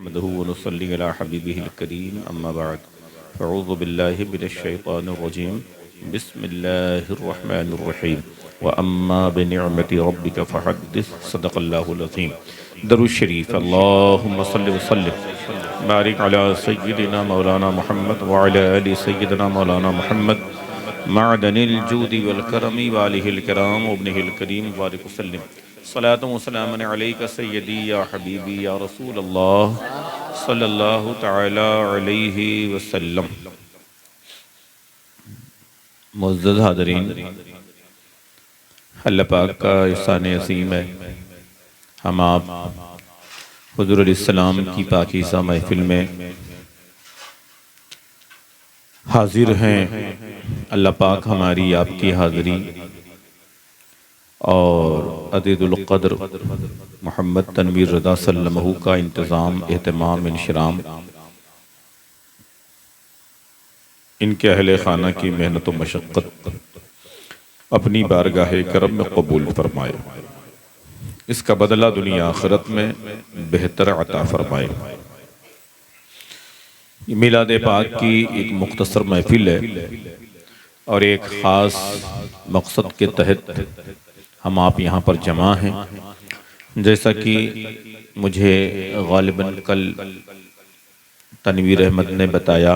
नहमदुहु व नुसल्ली अला हबीबिहिल करीम अम्मा बाद फ़अऊज़ु बिल्लाहि मिनश शैतानिर रजीम बिस्मिल्लाहिर रहमानिर रहीम व अम्मा बिनिअमति रब्बिका फ़हद्दिस सदक़ल्लाहुल अज़ीम। दरूद शरीफ। अल्लाहुम्मा सल्लि व सल्लिम बारिक अला सय्यिदिना मौलाना मुहम्मद व अला आलि सय्यिदिना मौलाना मुहम्मद मअदनिल जूदि वल करमी व आलिहिल किराम व इब्निहिल करीम बारिक व सल्लिम। सलातु व सलामुन अलैका सय्यदी या हबीबी या रसूल अल्लाह सल्लल्लाहु तआला अलैहि वसल्लम। मुअज़्ज़ज़ हाज़रीन, अल्लाह पाक का एहसान अज़ीम है, हम आप हुज़ूर अलैहिस्सलाम की पाकीज़ा महफ़िल में हाजिर हैं। अल्लाह पाक हमारी आपकी हाज़िरी और अज़ीज़ुल क़द्र मोहम्मद तनवीर रज़ा सल्लल्लाहु का इंतज़ाम, एहतमाम, इंशराम इनके अहले खाना की मेहनत व मशक्क़त अपनी बारगाह करम में कबूल फरमाए, इसका बदला दुनिया आखिरत में बेहतर अता फरमाए। मिलाद पाक की एक मुख्तसर महफिल है और एक ख़ास मकसद के तहत हम आप यहाँ पर जमा हैं। जैसा कि मुझे गालिबन कल तनवीर अहमद ने बताया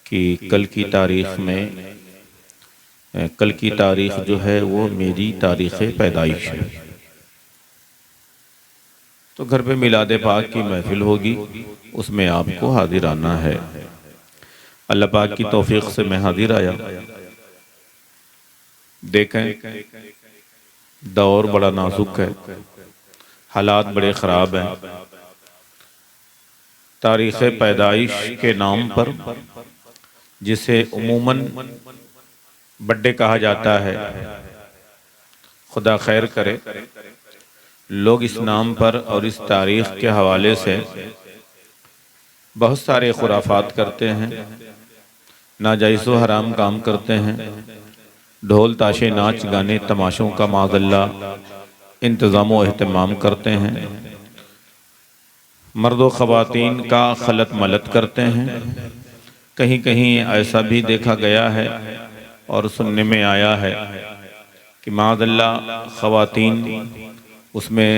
कि कल की तारीख़ में, कल की तारीख़ जो है वो मेरी तारीख़ पैदाइश है। तो घर पे मिलाद पाक की महफिल होगी, उसमें आपको हाजिर आना है। अल्लाह पाक की तौफीक से मैं हाजिर आया। देखें, दौर बड़ा नाजुक है, हालात बड़े ख़राब हैं। तारीख़ पैदाइश के नाम पर, जिसे उमूमन बर्थडे कहा जाता है, खुदा खैर करे, लोग इस नाम पर और इस तारीख़ के हवाले से बहुत सारे खुराफात करते हैं, नाजायज़ व हराम काम करते हैं। ढोल ताशे, नाच गाने, तमाशों का माज़अल्लाह इंतज़ाम व एहतमाम करते हैं। मर्द व ख़वातीन का खलत मलत करते हैं। कहीं कहीं ऐसा भी देखा गया है और सुनने में आया है कि माज़अल्लाह ख़वातीन उसमें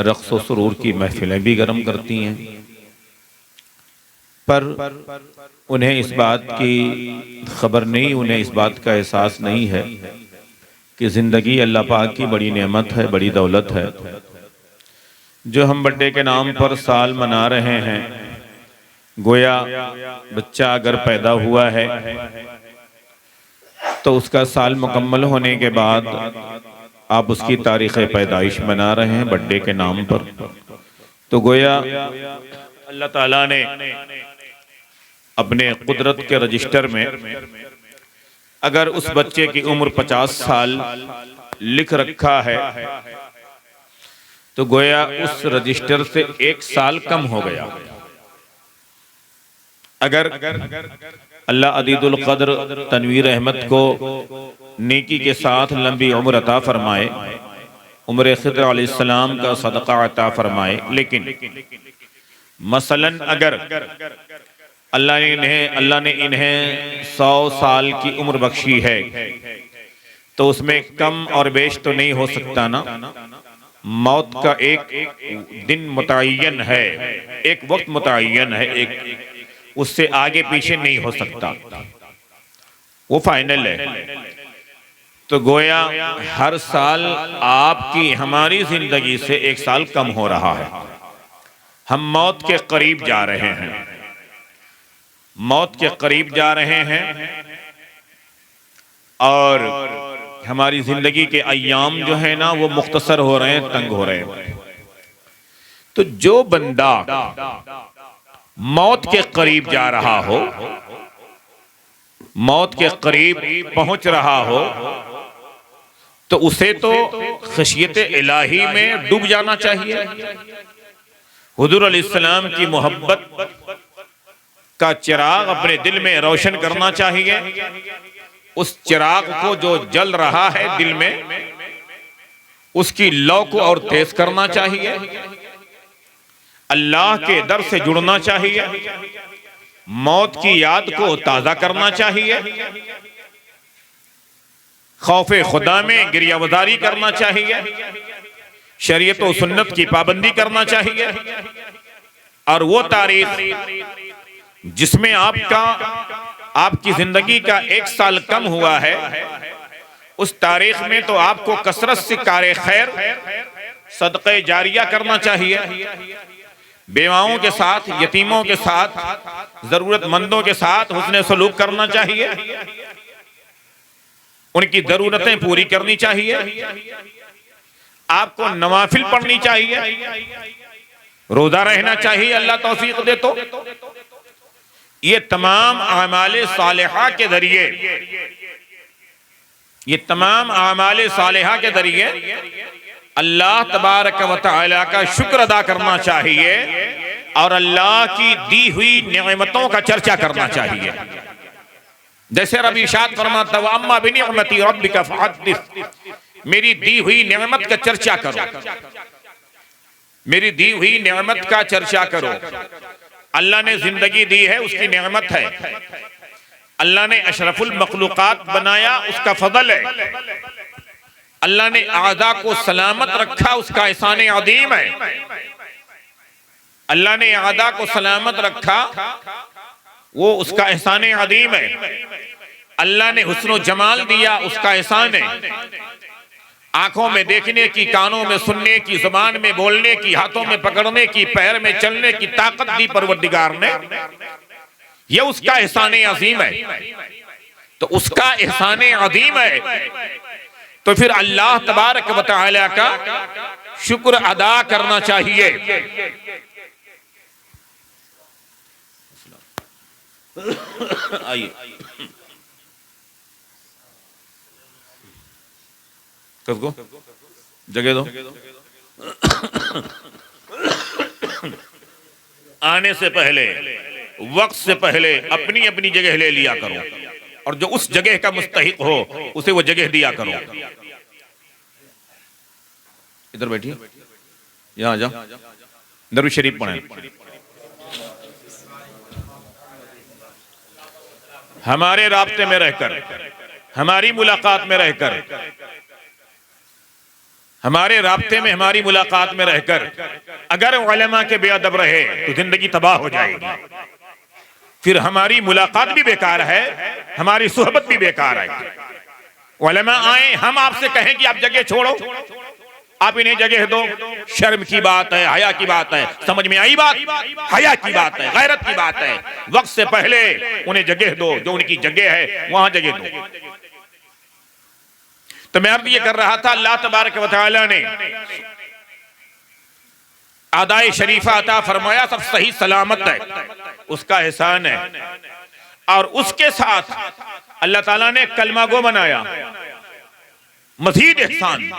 रक़्स व सुरूर की महफ़िलें भी गर्म करती हैं। पर उन्हें इस बात की खबर नहीं, उन्हें इस बात का एहसास नहीं है कि ज़िंदगी अल्लाह पाक की बड़ी नेमत है, बड़ी दौलत है। जो हम बर्थडे के नाम पर साल मना रहे हैं, गोया बच्चा अगर पैदा हुआ है तो उसका साल मुकम्मल होने के बाद आप उसकी तारीख़ पैदाइश मना रहे हैं बर्थडे के नाम पर। तो गोया अल्लाह ताला ने अपने कुदरत के रजिस्टर में अगर उस बच्चे की उम्र 50 साल लिख रखा है तो गोया उस रजिस्टर से 1 साल कम हो गया। अगर अल्लाह अदीदुल क़द्र तनवीर अहमद को नेकी के साथ लंबी उम्र अता फरमाए, उम्र ख़िद्र अलैहिस्सलाम का सदका अता फरमाए, लेकिन मसलन अगर अल्लाह ने इन्हें 100 साल की उम्र बख्शी है तो उसमें कम और बेश तो नहीं हो सकता ना। मौत का एक दिन मुतय्यन है, एक वक्त मुतय्यन है, एक उससे आगे पीछे नहीं हो सकता, वो फाइनल है। तो गोया हर साल आपकी हमारी जिंदगी से 1 साल कम हो रहा है। हम मौत के करीब जा रहे हैं, मौत के करीब जा रहे हैं और हमारी जिंदगी के अय्याम जो है ना वो मुख्तसर हो रहे हैं, तंग हो रहे हैं। तो जो बंदा मौत के करीब जा रहा हो, मौत के करीब पहुंच रहा हो, तो उसे तो खशियत इलाही में डूब जाना चाहिए। हुजूर अलैहिस्सलाम की मोहब्बत का चिराग अपने दिल में रोशन करना चाहिए। उस चिराग को जो जल रहा है दिल में, उसकी लौ को और तेज करना चाहिए। अल्लाह के दर से जुड़ना चाहिए, मौत की याद को ताज़ा करना चाहिए, खौफे खुदा में गिरियावदारी करना चाहिए, शरीयत और सुन्नत की पाबंदी करना चाहिए। और वो तारीख जिसमें आपकी जिंदगी का 1 साल कम हुआ है, उस तारीख में तो आपको कसरत से कार्य खैर, सदक़े जारिया करना चाहिए, बेवाओं के साथ, यतीमों के साथ, जरूरतमंदों के साथ हुस्न सलूक करना चाहिए, उनकी जरूरतें पूरी करनी चाहिए, आपको नवाफिल पढ़नी चाहिए, रोजा रहना चाहिए, अल्लाह तौफीक दे तो। ये तमाम आमाले सालिहा के जरिए, ये तमाम आमाले सालिहा के जरिए अल्लाह तबारक व तआला का शुक्र अदा करना चाहिए और अल्लाह की दी हुई नेमतों का चर्चा करना चाहिए। जैसे रब इरशाद फरमाता है, अम्मा बिनिअमति रब्बिका फहद्दिस, मेरी दी हुई नेमत का चर्चा करो, मेरी दी हुई नेमत का चर्चा करो। अल्लाह ने जिंदगी दी है, उसकी नेमत है। अल्लाह ने अशरफुल मखलूकात बनाया, उसका फजल है। अल्लाह ने आज़ा को सलामत रखा, उसका एहसान अज़ीम है। अल्लाह ने आज़ा को सलामत रखा, वो उसका एहसान अज़ीम है। अल्लाह ने हुस्न जमाल दिया, उसका एहसान है। आंखों में देखने की, कानों में सुनने की, जुबान में बोलने की, हाथों में पकड़ने की, पैर में चलने की ताकत दी परवरदिगार ने। यह उसका एहसान अज़ीम है। तो उसका एहसान अज़ीम है, तो फिर अल्लाह तबारक व तआला का शुक्र अदा करना चाहिए। आइए किसको जगह दो। आने से पहले, वक्त से पहले अपनी अपनी जगह ले लिया करो, और जो उस जगह का मुस्तहिक हो उसे वो जगह दिया करो। इधर बैठिए, यहां जाओ, दरूद शरीफ पढ़ें। हमारे राब्ते में रहकर, हमारी मुलाकात में रहकर, हमारे राब्ते में, हमारी मुलाकात में रहकर अगर उलमा के बेअदब रहे तो जिंदगी तबाह हो जाएगी। फिर हमारी मुलाकात भी बेकार है, हमारी सोहबत भी बेकार है। उलमा आए, हम आपसे कहें कि आप जगह छोड़ो, आप इन्हें जगह दो, शर्म की बात है, हया की बात है। समझ में आई बात? हया की बात है, गैरत की बात है। वक्त से पहले उन्हें जगह दो, जो उनकी जगह है वहां जगह दो। तो मैं अर्ज ये कर रहा था, अल्लाह तबारक व तआला ने आदाए शरीफा अता फरमाया, सब सही सलामत है, उसका एहसान है। और उसके साथ अल्लाह ताला ने कलमा गो बनाया, मजीद एहसान।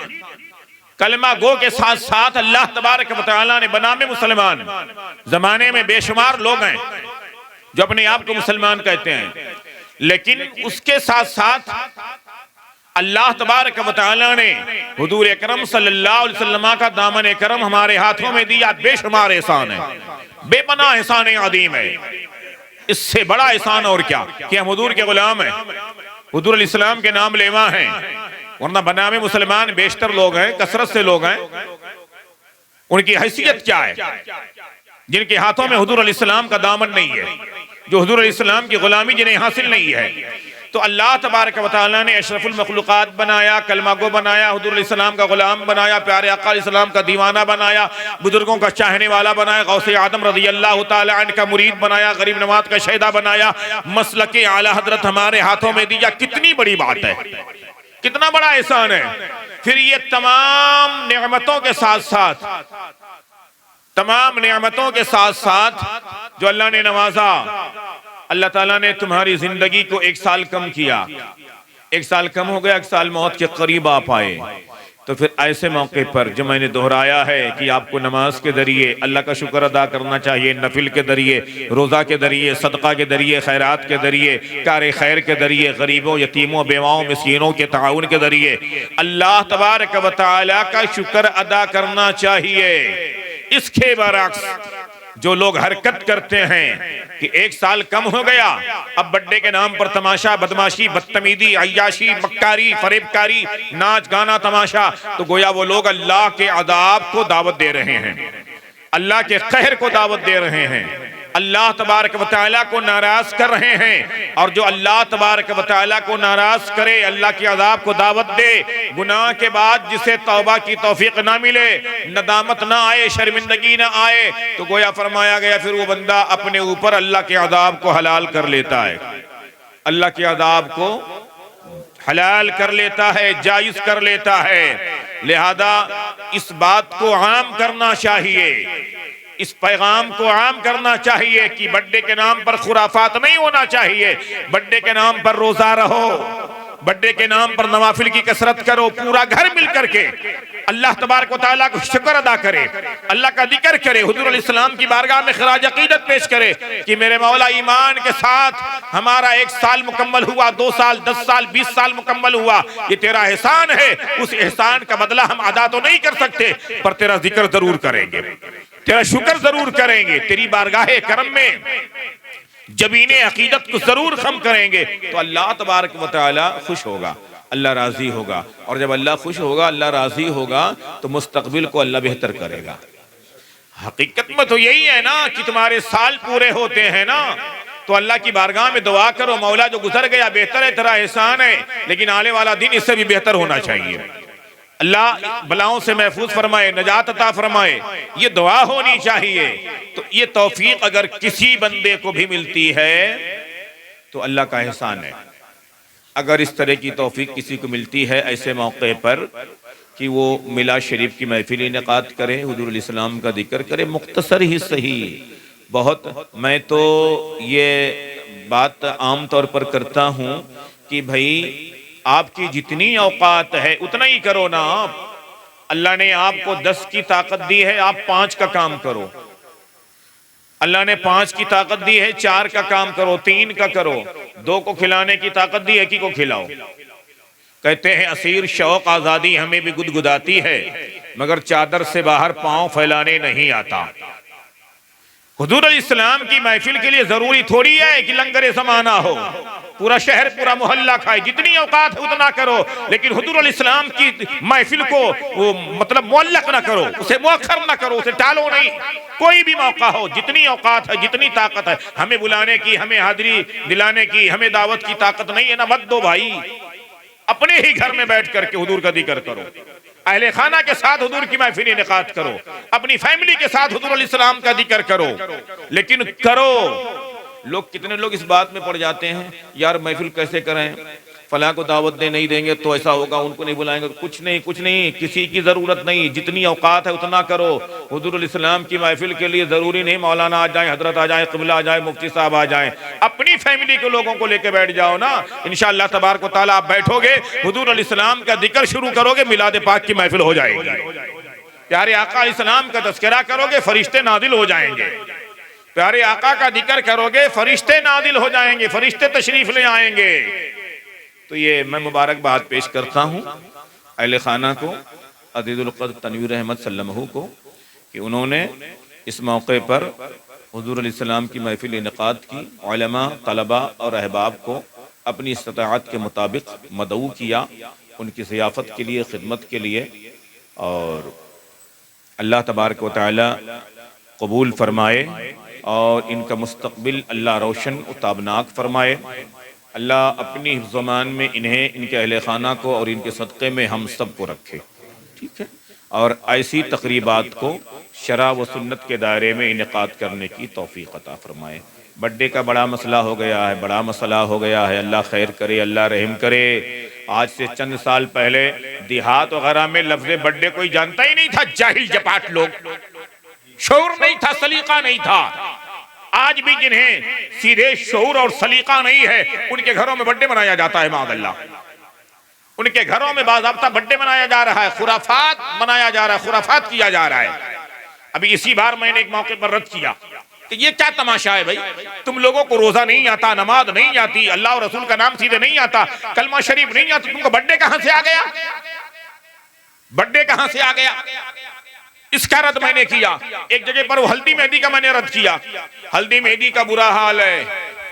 कलमा गो के साथ साथ अल्लाह तबारक व तआला ने बनामे मुसलमान, जमाने में बेशुमार लोग हैं जो अपने आप को मुसलमान कहते हैं, लेकिन उसके साथ साथ अल्लाह तबारक व तआला ने हुजूर अकरम सल्लल्लाहु अलैहि वसल्लम का दामन करम हमारे हाथों में दिया। बेशुमार एहसान है, बेपनाह एहसान अज़ीम है। इससे बड़ा एहसान और क्या कि हम हुजूर के गुलाम हैं, हुजूर अलैहिस्सलाम के नाम लेवा हैं। वरना बनामे मुसलमान बेशतर लोग हैं, कसरत से लोग हैं। उनकी हैसियत क्या है जिनके हाथों में हुजूर अलैहिस्सलाम का दामन नहीं है, जो हुजूर अलैहिस्सलाम की गुलामी जिन्हें हासिल नहीं है। तो अल्लाह तबारक व तआला ने अशरफुल मखलूकात बनाया, कलमा गो बनाया, हुजूर अलैहिस्सलाम का गुलाम बनाया, प्यारे आका अलैहिस्सलाम का दीवाना बनाया, बुजुर्गों का चाहने वाला बनाया, गौसे आदम रज़ियल्लाहु ताला अन्हु का मुरीद बनाया, गरीब नवाज का शहीदा बनाया, मसलके आला हजरत हमारे हाथों में दिया। कितनी बड़ी बात है, कितना बड़ा एहसान है। फिर ये तमाम नेमतों के साथ साथ, तमाम नेमतों के साथ साथ जो अल्लाह ने नवाजा, अल्लाह ताला ने तुम्हारी जिंदगी को 1 साल कम किया, 1 साल कम हो गया, 1 साल मौत के करीब आ पाए। तो फिर ऐसे मौके पर जो मैंने दोहराया है कि आपको नमाज के जरिए अल्लाह का शुक्र अदा करना चाहिए, नफिल के जरिए, रोज़ा के जरिए, सदका के जरिए, खैरात के जरिए, कार खैर के जरिए, गरीबों, यतीमों, बेवाओं, मिस्कीनों के ताउन के जरिए अल्लाह तबारक व तआला का शुक्र अदा करना चाहिए। इसके बरअक्स जो लोग हरकत करते हैं कि एक साल कम हो गया, अब बर्थडे के नाम पर तमाशा, बदमाशी, बदतमीजी, अय्याशी, मक्कारी, फरेबकारी, नाच गाना तमाशा, तो गोया वो लोग अल्लाह के अदाब को दावत दे रहे हैं, अल्लाह के कहर को दावत दे रहे हैं, अल्लाह तबारक व तआला को नाराज कर रहे हैं। और जो अल्लाह तबारक व तआला को नाराज करे, अल्लाह के अज़ाब को दावत दे, गुनाह के बाद जिसे तौबा की तौफीक ना मिले, नदामत ना आए, शर्मिंदगी ना आए, तो गोया फरमाया गया फिर वो बंदा अपने ऊपर अल्लाह के अज़ाब को हलाल कर लेता है, अल्लाह के अज़ाब को हलाल कर लेता है, जायज कर लेता है। लिहाजा इस बात को आम करना चाहिए, इस पैगाम को आम करना चाहिए कि बर्थडे के नाम पर खुराफात नहीं होना चाहिए। बर्थडे के नाम पर रोजा रहो, बर्थडे के नाम पर नवाफिल की कसरत करो, पूरा घर मिल करके अल्लाह तबारक व तआला को शुक्र अदा करे, अल्लाह का जिक्र करे, हुजूर अलैहिस्सलाम की बारगाह में खराज अकीदत पेश करे कि मेरे मौला ईमान के साथ हमारा 1 साल मुकम्मल हुआ, 2 साल, 10 साल, 20 साल मुकम्मल हुआ, ये तेरा एहसान है। उस एहसान का बदला हम अदा तो नहीं कर सकते, पर तेरा जिक्र जरूर करेंगे, तेरा शुक्र जरूर करेंगे, तेरी बारगाह करम में जबीने अकीदत को जरूर खम करेंगे, तो अल्लाह तबारक व तआला खुश होगा, अल्लाह राजी होगा। और जब अल्लाह खुश होगा, अल्लाह राजी होगा, तो मुस्तकबिल को अल्लाह बेहतर करेगा। हकीकत में तो यही है ना कि तुम्हारे साल पूरे होते हैं ना, तो अल्लाह की बारगाह में दुआ करो, मौला जो गुजर गया बेहतर है, तेरा एहसान है, लेकिन आने वाला दिन इससे भी बेहतर होना चाहिए। अल्लाह बलाओं से महफूज फरमाए, नजात अता फरमाए, ये दुआ होनी चाहिए। तो ये तौफीक अगर किसी बंदे को भी मिलती है तो अल्लाह का एहसान है। अगर इस तरह की तौफीक किसी को मिलती है ऐसे मौके पर कि वो मिलाद शरीफ की महफिल इनेकाद करे, हुजूर इस्लाम का जिक्र करे, मुख्तसर ही सही, बहुत मैं तो ये बात आम तौर पर करता हूँ कि भाई आपकी जितनी औकात है उतना ही करो ना। आप अल्लाह ने आपको 10 की ताकत दी है, आप 5 का काम करो। अल्लाह ने 5 की ताकत दी है, 4 का काम करो, 3 का करो। 2 को खिलाने की ताकत दी है, 1 को खिलाओ। कहते हैं असीर शौक आजादी हमें भी गुदगुदाती है, मगर चादर से बाहर पांव फैलाने नहीं आता। हुजूर इस्लाम की महफिल के लिए जरूरी थोड़ी है कि लंगर ज़माना हो, पूरा शहर पूरा मोहल्ला खाए, जितनी औकात है उतना करो, लेकिन हुजूर इस्लाम की महफिल को वो मतलब मुअल्लक ना करो, उसे मुअख्खर ना करो, उसे टालो नहीं। कोई भी मौका हो, जितनी औकात है, जितनी ताकत है, हमें बुलाने की, हमें हाजिरी दिलाने की, हमें दावत की ताकत नहीं है ना, मत दो भाई। अपने ही घर में बैठ करके हुजूर का जिक्र करो, अहले खाना के साथ हुजूर की महफिल इनेकाद करो, अपनी फैमिली के साथ हुजूर इस्लाम का जिक्र करो, लेकिन करो। लोग कितने लोग इस बात में पड़ जाते हैं, यार महफिल कैसे करें, फलां को दावत दे नहीं देंगे तो ऐसा होगा, उनको नहीं बुलाएंगे। कुछ नहीं, कुछ नहीं, किसी की जरूरत नहीं, जितनी औकात है उतना करो। हुजूर इस्लाम की महफिल के लिए जरूरी नहीं मौलाना आ जाए, हजरत आ जाए, क़िबला आ जाए, मुफ्ती साहब आ जाए, अपनी फैमिली के लोगों को लेकर बैठ जाओ ना। इंशाअल्लाह तबारक व तआला आप बैठोगे, हुजूर इस्लाम का जिक्र शुरू करोगे, मिलाद पाक की महफिल हो जाएगी। प्यारे आका इस्लाम का तज़किरा करोगे, फरिश्ते नादिल हो जाएंगे। प्यारे आका का जिक्र करोगे, फरिश्ते नादिल हो जाएंगे, फरिश्ते तशरीफ ले आएंगे। तो ये मैं मुबारकबाद पेश करता हूँ अहले खाना को, अज़ीज़ुल क़द्र तनवीर अहमद सल्लमहू को, कि उन्होंने इस मौके पर हुज़ूर इस्लाम की महफिल इनेकाद की, उलमा, तलबा और अहबाब को अपनी इस्तिताअत के मुताबिक मदऊ किया, उनकी ज़ियाफ़त के लिए, खिदमत के लिए। और अल्लाह तबारक व तआला कबूल फरमाए और इनका मुस्तक़बिल अल्लाह रोशन व ताबनाक फरमाए। अल्लाह अपनी हिफ्ज़-ओ-मान में इन्हें, इनके अहले खाना को और इनके सदक़े में हम सब को रखे, ठीक है। और ऐसी तक़रीबात को शरा व सुन्नत के दायरे में इनेकाद करने की तौफ़ीक़ अता फ़रमाए। बर्थडे का बड़ा मसला हो गया है, बड़ा मसला हो गया है, अल्लाह खैर करे, अल्लाह रहम करे। आज से चंद साल पहले देहात वगैरह में लफ्ज़ बर्थडे कोई जानता ही नहीं था, जाहिल जपाट लोग, शऊर नहीं था, सलीका नहीं था। आज भी जिन्हें सीधे शऊर और सलीका नहीं है, उनके घरों में बर्थडे मनाया जाता है, माअल्लाह। उनके घरों में बाज़ाब्ता बर्थडे मनाया जा रहा है, खुराफात मनाया जा रहा है, खुराफात किया जा रहा है। अभी इसी बार मैंने एक मौके पर रद्द किया कि ये क्या तमाशा है भाई, तुम लोगों को रोजा नहीं आता, नमाज नहीं आती, अल्लाह और रसूल का नाम सीधे नहीं आता, कलमा शरीफ नहीं आता, तुमको बर्थडे कहां से आ गया? बर्थडे कहां से आ गया? इसका रद्द मैंने किया। एक जगह पर हल्दी मेहंदी का मैंने रद्द किया। हल्दी मेहंदी का बुरा हाल है।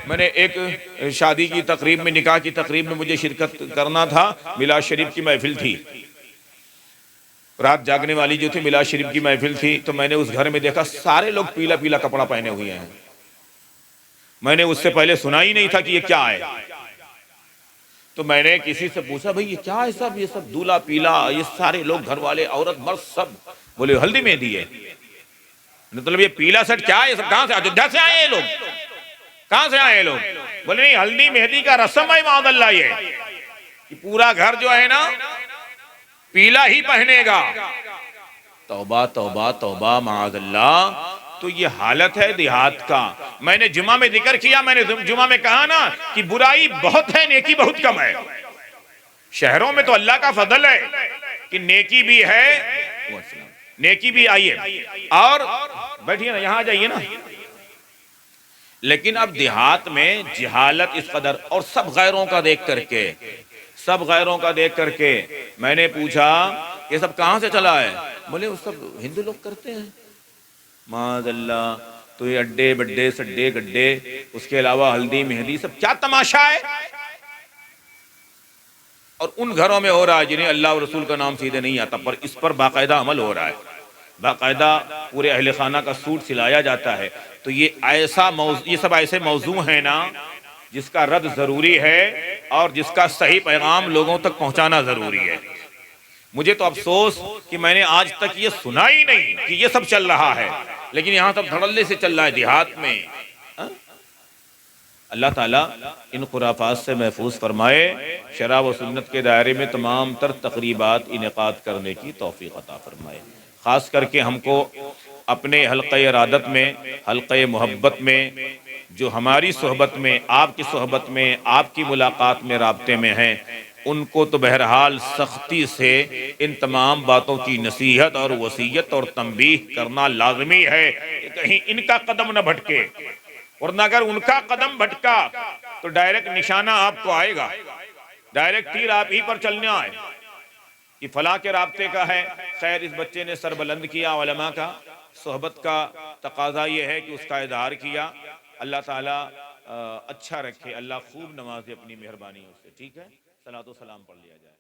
मैंने एक शादी की तकरीब में, निकाह की तकरीब में मुझे शिरकत करना था। मिलाद शरीफ की महफिल थी, रात जागने वाली जो थी, मिलाद शरीफ की महफिल थी। तो मैंने उस घर में देखा सारे लोग पीला पीला कपड़ा पहने हुए हैं। मैंने उससे पहले सुना ही नहीं था कि ये क्या है। तो मैंने किसी से पूछा, भाई ये क्या है सब, ये सब दूल्हा पीला, ये सारे लोग घर वाले औरत मर्द सब। बोले हल्दी मेहंदी है। मतलब ये पीला शर्ट क्या है, ये सब कहां से, अयोध्या से आए ये लोग, कहां से आए ये लोग? बोले नहीं, हल्दी मेहंदी का रस्म है मादल्ला, ये कि पूरा घर जो है ना पीला ही पहनेगा। तौबा तौबा तौबा मादल्ला। तो ये हालत है देहात का। मैंने जुमा में जिक्र किया, मैंने जुमा में कहा ना कि बुराई बहुत है, नेकी बहुत कम है। शहरों में तो अल्लाह का फजल है कि नेकी भी है, नेकी भी आई है। और बैठिए ना, यहां आ जाइए ना। लेकिन अब देहात में जिहालत इस कदर, और सब गैरों का देख करके, सब गैरों का देख करके मैंने पूछा ये सब कहां से चला है? बोले वो सब हिंदू लोग करते हैं। मादल्ला। तो ये अड्डे बड्डे सड्डे गड्डे, उसके अलावा हल्दी मेहंदी, सब क्या तमाशा है। और उन घरों में हो रहा है जिन्हें अल्लाह और रसूल का नाम सीधे नहीं आता, पर इस पर बाकायदा अमल हो रहा है। बाकायदा पूरे अहले खाना का सूट सिलाया जाता है। तो ये ऐसा ये सब ऐसे मौजू है ना जिसका रद्द जरूरी है और जिसका सही पैगाम लोगों तक पहुंचाना जरूरी है। मुझे तो अफसोस कि मैंने आज तक ये सुना ही नहीं कि ये सब चल रहा है, लेकिन यहां सब धड़ल्ले से चल रहा है देहात में। अल्लाह ताला इन खुराफात से महफूज फरमाए, शरा व सुन्नत के दायरे में तमाम तर तकरीबात इनेकाद करने की तौफीक अता फरमाए। ख़ास करके हमको अपने हल्क़े इरादत में, हल्क़े मोहब्बत में, जो हमारी सोहबत में, आपकी सोहबत में, आपकी मुलाकात में राब्ते में हैं, उनको तो बहरहाल सख्ती से इन तमाम बातों की नसीहत और वसीयत और तंबीह करना लाजमी है कि कहीं इनका कदम न भटके। वरना अगर उनका कदम भटका तो डायरेक्ट निशाना आपको आएगा, डायरेक्ट तीर आप ही पर चलने आए कि फला के राब्ते का है। खैर, इस बच्चे ने सर बुलंद किया, उलमा का सोहबत का तकाजा ये है कि उसका इज़हार किया। अल्लाह ताला अच्छा रखे, अल्लाह खूब नवाजे अपनी मेहरबानी से। ठीक है, सलातो सलाम पढ़ लिया जाए।